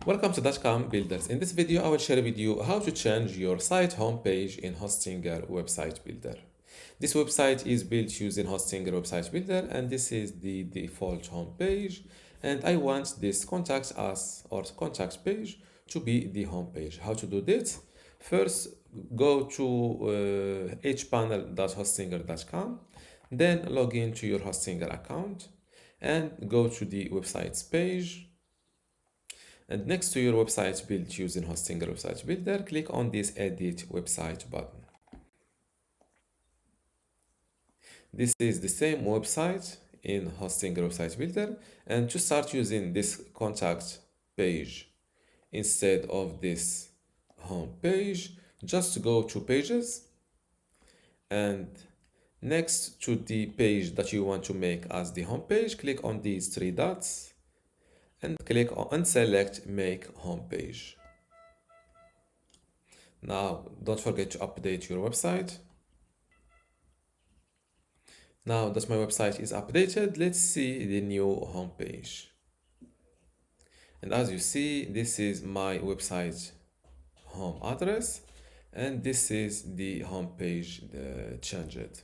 Welcome to dotcom.builders. In this video, I will share with you how to change your site homepage in Hostinger Website Builder. This website is built using Hostinger Website Builder, and this is the default homepage. And I want this contact us or contact page to be the homepage. How to do this? First, go to hpanel.hostinger.com, then log into your Hostinger account and go to the websites page. And next to your website built using Hostinger Website Builder, click on this Edit Website button. This is the same website in Hostinger Website Builder. And to start using this contact page instead of this home page, just go to Pages, and next to the page that you want to make as the home page, click on these three dots and click on and select Make Home Page. Now, don't forget to update your website. Now that my website is updated, let's see the new home page. And as you see, this is my website home address, and this is the home page changed.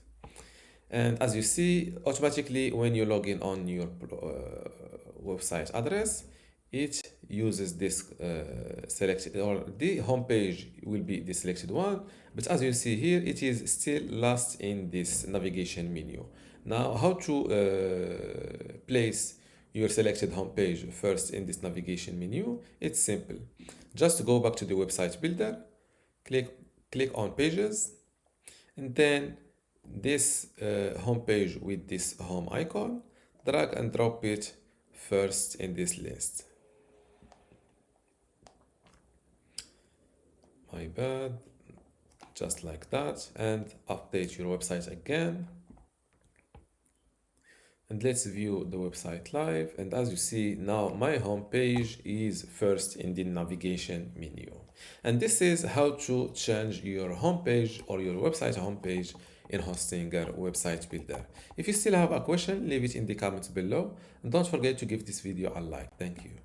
And as you see, automatically when you log in on your website address, it uses this selected, or the home page will be the selected one. But as you see here, it is still last in this navigation menu. Now, how to place your selected home page first in this navigation menu? It's simple. Just go back to the website builder, click on Pages, and then this home page with this home icon, drag and drop it first in this list. My bad. Just like that, and update your website again. And let's view the website live. And as you see, now my home page is first in the navigation menu. And this is how to change your home page or your website homepage in Hostinger Website Builder. If you still have a question, leave it in the comments below. And don't forget to give this video a like. Thank you.